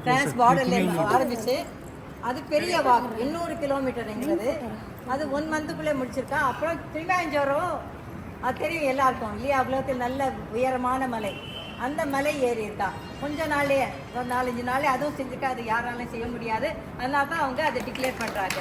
France பார்டர்ல ஆரம்பிச்சு அது பெரிய வாக் 800 கிலோமீட்டருங்கிறது அது 1 மந்த்துக்குள்ளே முடிச்சிருக்கா. அப்புறம் கிளிமாஞ்சோரம் அது தெரியும் எல்லாருக்கும் இல்லையா, உலகத்தில் நல்ல உயரமான மலை, அந்த மலை ஏறி இருக்கா கொஞ்ச நாளே, ஒரு 4-5 நாளே அதுவும் செஞ்சுட்டா அது யாராலும் செய்ய முடியாது. அதனால தான் அவங்க அதை டிக்ளேர் பண்ணுறாங்க.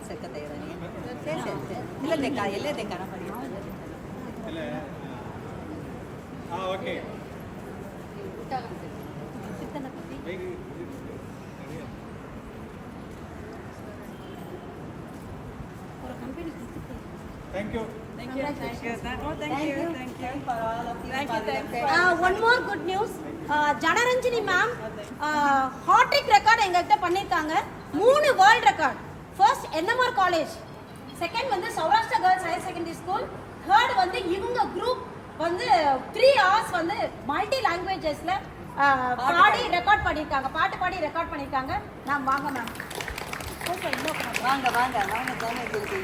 सकते ಇಲ್ಲ ಲೆಕ್ಕ ಎಲ್ಲೇ ಲೆಕ್ಕನ ಪಡಿ ಇಲ್ಲ ಓಕೆ कितना पति और company thank you for all of you. One more good news. Janaranjini ma'am hat trick record எங்ககிட்ட பண்ணிருக்காங்க. 3 world record. First NMR college, second வந்து Saurashtra girls higher secondary school, third வந்து இவங்க குரூப் வந்து 3 hours வந்து மல்டி லாங்குவேஜஸ்ல பாடி ரெக்கார்ட் பண்ணிருக்காங்க, பாட்டு பாடி ரெக்கார்ட் பண்ணிருக்காங்க. நான் வாங்க மேம், வாங்க வாங்க வாங்க தானே ஜெல்தி.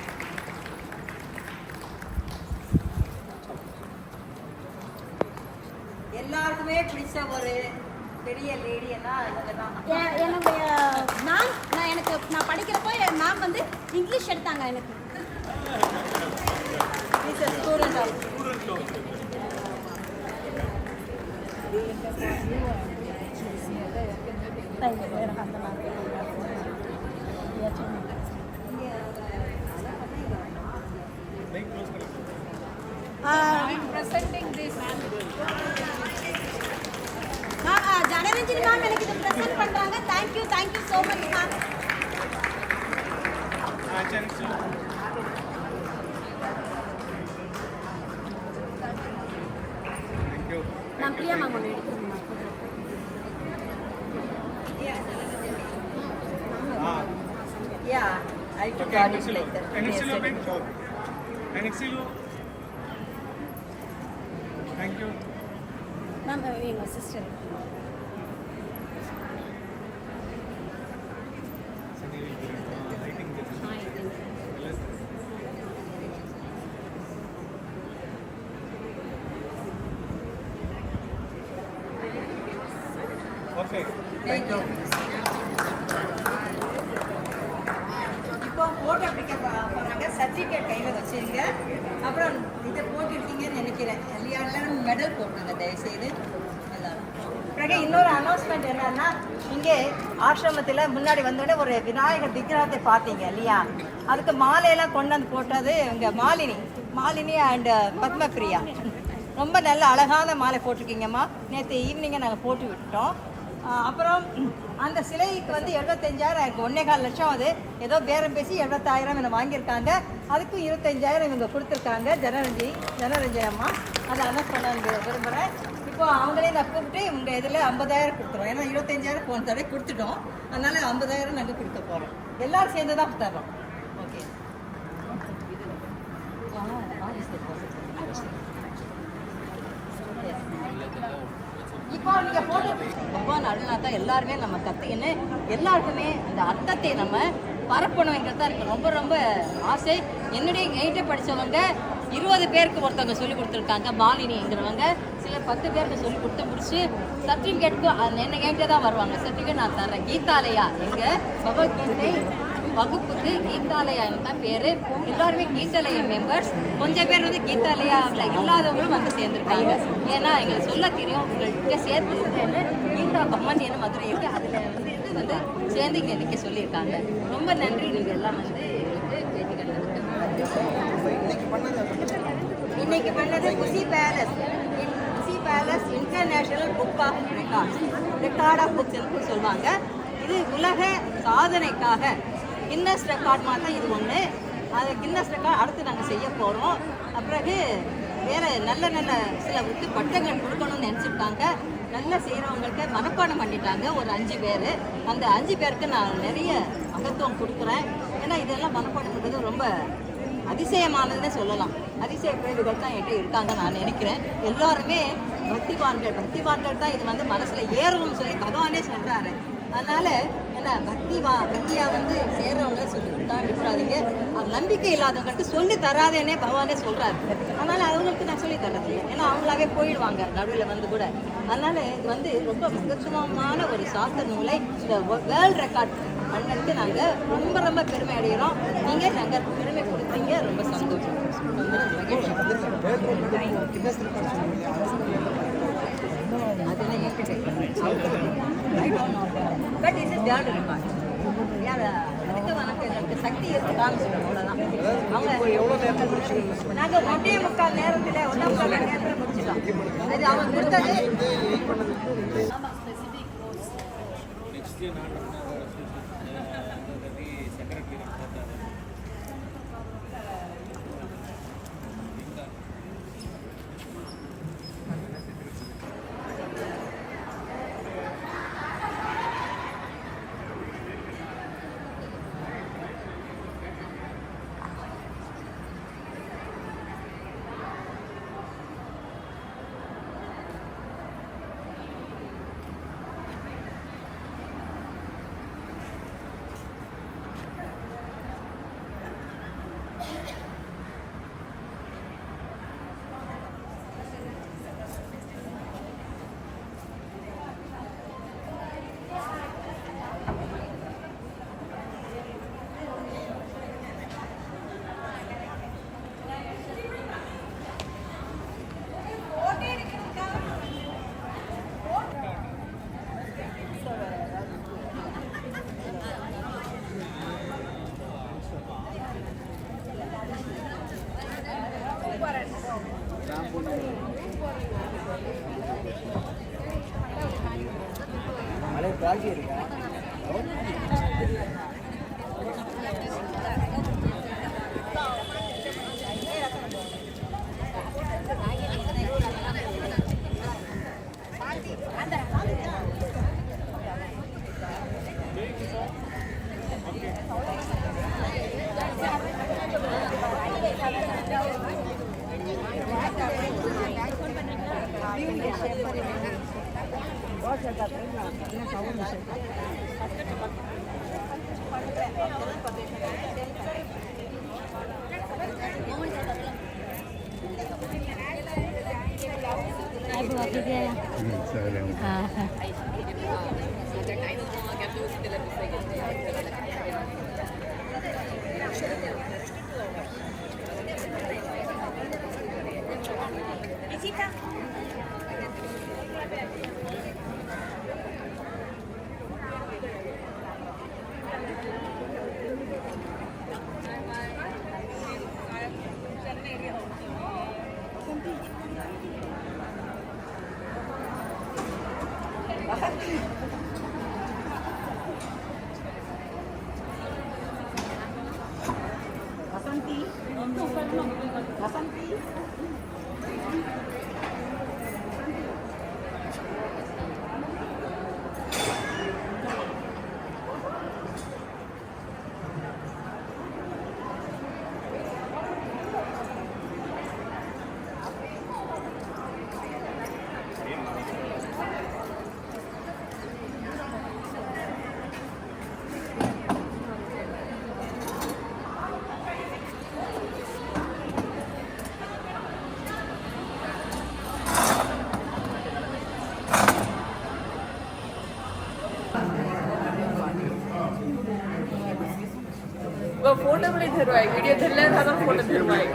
எல்லாருக்குமே பிடிச்ச ஒரு பெரிய லேடி என்னுடைய மேம். நான் படிக்கிறப்போ என் மேம் வந்து இங்கிலீஷ் எடுத்தாங்க எனக்கு. ஜனரஞ்சினி மேம் எனக்கு இதை ப்ரெசென்ட் பண்றாங்க. Thank you so much ma'am. நான் பிரியா மேம் ஒன்று எடுக்கிறேன். Yeah, I took it like that. Thank you. Ma'am, my sister. Okay. Thank you. இப்போ போட்டோ பிடிக்க போறாங்க. சர்டிஃபிகேட் கையில் வச்சிருங்க. அப்புறம் இதை போட்டுருக்கீங்கன்னு நினைக்கிறேன். எல்லாரும் மெடல் போட்டுருங்க தயவுசெய்து எல்லாரும். பிறகு இன்னொரு அனௌன்ஸ்மெண்ட் என்னன்னா, இங்கே ஆசிரமத்தில் முன்னாடி வந்தோடனே ஒரு விநாயகர் விக்கிரகத்தை பார்த்தீங்க இல்லையா, அதுக்கு மாலையெல்லாம் கொண்டு வந்து போட்டது இங்கே மாலினி அண்ட் பத்மபிரியா. ரொம்ப நல்ல அழகான மாலை போட்டிருக்கீங்கம்மா. நேற்று ஈவினிங்கை நாங்கள் போட்டு விட்டோம். அப்புறம் அந்த சிலைக்கு வந்து 75,000, எனக்கு 1.25 லட்சம். அது ஏதோ பேரம் பேசி 75,000 என்னை வாங்கியிருக்காங்க. அதுக்கும் 25,000 இவங்க கொடுத்துருக்காங்க. ஜனரஞ்சினி அம்மா அதை அனௌன்ஸ் பண்ண விரும்புகிறேன். இப்போ அவங்களே நான் கூப்பிட்டு உங்கள் இதில் 50,000 கொடுத்துருவோம். ஏன்னா 25,000 போன தடவை கொடுத்துட்டோம். அதனால் 50,000 நாங்கள் கொடுக்க போகிறோம். எல்லோரும் சேர்ந்து தான் தரோம். ஓகே. இப்போ நீங்கள் போட்டு பகவான் அருள்நாதா எல்லாருமே நம்ம கற்றுக்கின்னு எல்லாருக்குமே அந்த அர்த்தத்தை நம்ம பரப்பணுங்கிறது தான் எனக்கு ரொம்ப ரொம்ப ஆசை. என்கிட்ட படித்தவங்க 20 பேருக்கு ஒருத்தவங்க சொல்லிக் கொடுத்துருக்காங்க. மாலினிங்கிறவங்க சில 10 பேருக்கு சொல்லி கொடுத்து முடிச்சு சர்டிஃபிகேட்டுக்கு என்கிட்ட தான் வருவாங்க. சர்டிஃபிகேட் நான் தரேன். கீதாலயா எங்கள் பகவத்கீதை வகுப்புக்கு கீதாலயான்னு தான் பேர். எல்லாருமே கீதாலயா மெம்பர்ஸ். கொஞ்சம் பேர் வந்து கீதாலயாவில் இல்லாதவங்களும் வந்து சேர்ந்துருக்காங்க. ஏன்னா எங்களுக்கு சொல்ல தெரியும், உங்கள்கிட்ட சேர்த்து கீதா கம்மன் மதுரை இருக்குது, அதில் வந்து சேர்ந்து இங்கே நிற்க சொல்லியிருக்காங்க. ரொம்ப நன்றி. நீங்கள் எல்லாம் வந்து எங்களுக்கு பேட்டிகள் இன்னைக்கு பண்ணது Kushi palace international book of record of books சொல்லுவாங்க. இது உலக சாதனைக்காக கின்னஸ் ரெக்கார்ட் மாதிரி இது ஒன்று. அது கின்னஸ் ரெக்கார்ட் அடுத்து நாங்கள் செய்ய போகிறோம். பிறகு வேறு நல்ல சில பட்டங்கள் கொடுக்கணும்னு நினச்சிருக்காங்க. நல்லா செய்கிறவங்களுக்கு மனப்பாடம் பண்ணிட்டாங்க ஒரு 5 பேர். அந்த 5 பேருக்கு நான் நிறைய மகத்துவம் கொடுக்குறேன். ஏன்னா இதெல்லாம் மனப்பாடம் பண்ணுறது ரொம்ப அதிசயமானதுன்னு சொல்லலாம். அதிசய பேர்கள் தான் என்கிட்ட இருக்காங்க நான் நினைக்கிறேன். எல்லாருமே பக்திவான்கள் தான் இது வந்து மனசுல ஏறும்னு சொல்லி பகவானே சொல்றாரு. அதனால என்ன பக்தியா வந்து சேர்றவங்க சொல்லி தான் விட்டுறாதீங்க. அது நம்பிக்கை இல்லாதவங்களுக்கு சொல்லி தராதேன்னே பகவானே சொல்றாரு. அதனால அவங்களுக்கு நான் சொல்லி தர்றது இல்லை, ஏன்னா அவங்களாவே போயிடுவாங்க நடுவில் வந்து கூட. அதனால இது வந்து ரொம்ப மிகச்சுமமான ஒரு சாஸ்திர நூலை இந்த வேர்ல்ட் ரெக்கார்ட் பண்ணதுக்கு நாங்கள் ரொம்ப ரொம்ப பெருமை அடைகிறோம். நீங்கள் நாங்கள் பெருமை கொடுத்தீங்க, ரொம்ப சந்தோஷம். அதெல்லாம் பட் இஸ் வேர்ல்ட் ரெக்கார்ட். அதுக்கு எனக்கு சக்தி இருக்கான்னு சொல்லணும், அவ்வளோதான். அவங்க நாங்கள் 1.25 நேரத்தில் 1.25 நேரத்தில் முடிச்சிட்டோம். அது அவங்க கொடுத்தது. மலை பாக்கி இருக்கா? फोटो बड़ी धरवाई वीडियो धरले था तो फोटो धरवाई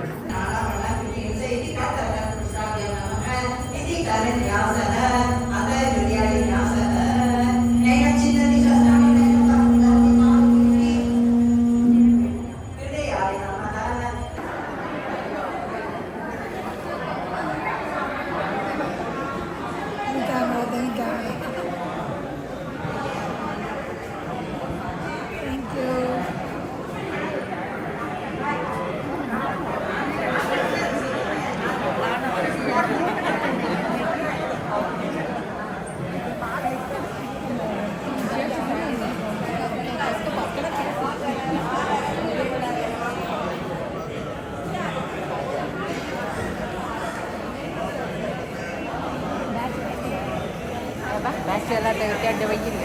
அட்டை வைக்கிறீங்க